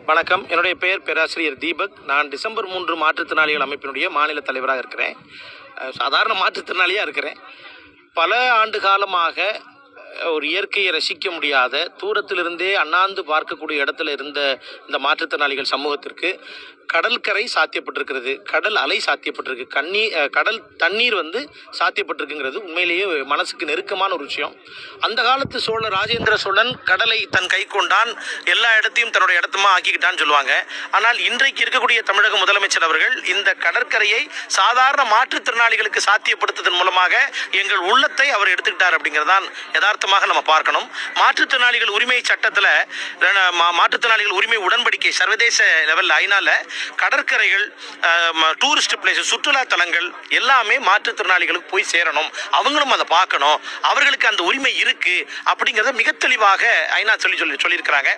வணக்கம். என்னுடைய பெயர் பேராசிரியர் தீபக். நான் டிசம்பர் 3 மாற்றுத்திறனாளிகள் அமைப்பினுடைய மாநில தலைவராக இருக்கிறேன். சாதாரண மாற்றுத்திறனாளியாக இருக்கிறேன். பல ஆண்டு காலமாக ஒரு இயற்கையை ரசிக்க முடியாத, தூரத்திலிருந்தே அண்ணாந்து பார்க்கக்கூடிய இடத்துல இருந்த இந்த மாற்றுத்திறனாளிகள் சமூகத்திற்கு கடற்கரை சாத்தியப்பட்டிருக்கிறது, கடல் அலை சாத்தியப்பட்டிருக்கு, கடல் தண்ணீர் சாத்தியப்பட்டிருக்குங்கிறது உண்மையிலேயே மனசுக்கு நெருக்கமான ஒரு விஷயம். அந்த காலத்து சோழர் ராஜேந்திர சோழன் கடலை தன் கை கொண்டான், எல்லா இடத்தையும் தன்னுடைய இடத்துமா ஆக்கிக்கிட்டான்னு சொல்லுவாங்க. ஆனால் இன்றைக்கு இருக்கக்கூடிய தமிழக முதலமைச்சர் அவர்கள் இந்த கடற்கரையை சாதாரண மாற்றுத்திறனாளிகளுக்கு சாத்தியப்படுத்துவதன் மூலமாக எங்கள் உள்ளத்தை அவர் எடுத்துக்கிட்டார் அப்படிங்கிறதான் யதார்த்தமாக நம்ம பார்க்கணும். மாற்றுத்திறனாளிகள் உரிமை சட்டத்தில், மாற்றுத்திறனாளிகள் உரிமை உடன்படிக்கை சர்வதேச லெவல் ஐநால கடற்கரைகள், டூரிஸ்ட் பிளேஸ், சுற்றுலா தலங்கள் எல்லாமே மாற்றுத்திறனாளிகளுக்கு போய் சேரணும், அவங்களும் அதை பார்க்கணும், அவர்களுக்கு அந்த உரிமை இருக்கு அப்படிங்கிறத மிக தெளிவாக ஐநா சொல்லியிருக்கிறாங்க.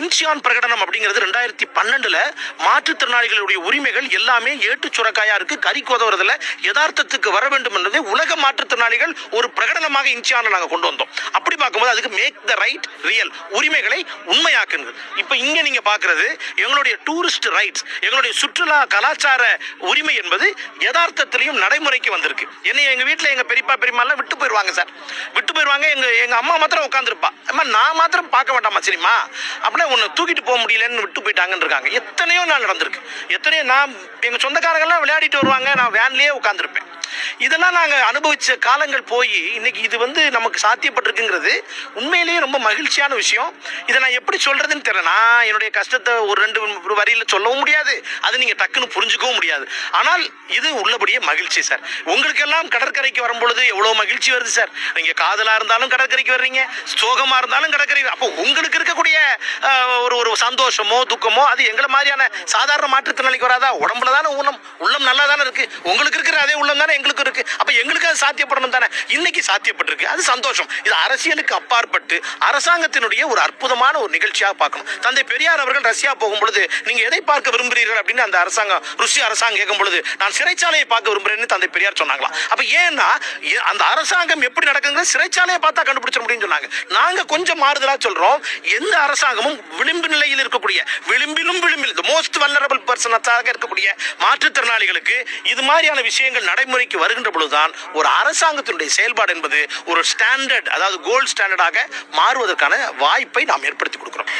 இன்சியான் பிரகடனம் அப்படிங்கிறது 2012 மாற்றுத்திறனாளிகளுடைய உரிமைகள் எல்லாமே ஏட்டு சுரக்காயா இருக்கு, கறி கோதவரதுல யதார்த்தத்துக்கு வர வேண்டும் என்பதை உலக மாற்றுத்திறனாளிகள் ஒரு பிரகடனமாக இன்சியான் நாங்கள் கொண்டு வந்தோம். அப்படி பார்க்கும்போது அதுக்கு மேக் த ரைட் ரியல், உரிமைகளை உண்மையாக்குங்க. இப்போ இங்க நீங்க பார்க்கிறது எங்களுடைய டூரிஸ்ட் ரைட்ஸ், எங்களுடைய சுற்றுலா கலாச்சார உரிமை என்பது யதார்த்தத்திலையும் நடைமுறைக்கு வந்திருக்கு. என்னை எங்க வீட்டில் எங்க பெரியப்பா பெரியம்மா விட்டு போயிடுவாங்க சார், விட்டு போயிடுவாங்க. எங்க அம்மா மாத்திரம் உட்காந்துருப்பா, அம்மா நான் மாத்திரம் பார்க்க வேண்டாமா சரிம்மா, அப்படின்னா உன்னை தூக்கிட்டு போக முடியலன்னு விட்டு போயிட்டாங்கன்னு இருக்காங்க. எத்தனையோ நாள் நடந்திருக்கு. எத்தனையோ நான் எங்க சொந்தக்காரங்கெல்லாம் விளையாடிட்டு வருவாங்க, நான் வேன்லயே உட்காந்துருப்பேன். இதெல்லாம் நாங்கள் அனுபவிச்ச காலங்கள் போய் இன்னைக்கு இது நமக்கு சாத்தியப்பட்டிருக்குங்கிறது உண்மையிலேயே ரொம்ப மகிழ்ச்சியான விஷயம். இதை நான் எப்படி சொல்றதுன்னு தெரியல. நான் என்னுடைய கஷ்டத்தை ஒரு 2 வரியில சொல்லவும் முடியாது, அது நீங்க டக்குன்னு புரிஞ்சுக்கவும் முடியாது. ஆனால் இது உள்ளபடியே மகிழ்ச்சி சார். உங்களுக்கு எல்லாம் கடற்கரைக்கு வரும்பொழுது எவ்வளவு மகிழ்ச்சி வருது சார். நீங்க காதலா இருந்தாலும் கடற்கரைக்கு வர்றீங்க, சோகமா இருந்தாலும் கடற்கரை. அப்போ உங்களுக்கு இருக்கக்கூடிய ஒரு சந்தோஷமோ துக்கமோ அது எங்களை மாதிரியான சாதாரண மாற்றுத்திறனாளிக்கு வராதா? உடம்புல தானே உள்ளம் நல்லா தானே இருக்கு. உங்களுக்கு இருக்கிற அதே உள்ளம் தானே எங்களுக்கு இருக்கு. அப்ப எங்களுக்கு அது சாத்தியப்படணும் தானே. இன்னைக்கு சாத்தியப்பட்டிருக்கு, அது சந்தோஷம். இது அரசியலுக்கு அப்பாற்பட்டு அரசாங்கத்தினுடைய ஒரு அற்புதமான ஒரு நிகழ்ச்சியாக பார்க்கணும். தந்தை பெரியார் அவர்கள் ரஷ்யா போகும் பொழுது நீங்க எதை பார்க்க விரும்புகிறீர்கள் அப்படின்னு அந்த அரசாங்கம், ருஷ்ய அரசாங்கம் கேட்கும் பொழுது நான் சிறைச்சாலையை பார்க்க விரும்புகிறேன்னு தந்தை பெரியார் சொன்னாங்களாம். அப்ப ஏன்னா அந்த அரசாங்கம் எப்படி நடக்குங்க, சிறைச்சாலையை பார்த்தா கண்டுபிடிச்ச முடியும்னு சொன்னாங்க. நாங்க கொஞ்சம் மாறுதலா சொல்றோம். எந்த அரசாங்கமும் விளிம்பு நிலையில் இருக்கக்கூடிய, விளிம்பிலும் விளிம்பில் மோஸ்ட் வல்னரபிள் பர்சனாக இருக்கக்கூடிய மாற்றுத்திறனாளிகளுக்கு இது மாதிரியான விஷயங்கள் நடைமுறைக்கு வருகின்ற பொழுதுதான் ஒரு அரசாங்கத்தினுடைய செயல்பாடு என்பது ஒரு ஸ்டாண்டர்ட், அதாவது கோல்ட் ஸ்டாண்டர்டாக மாறுவதற்கான வாய்ப்பை நாம் ஏற்படுத்தி கொடுக்கிறோம்.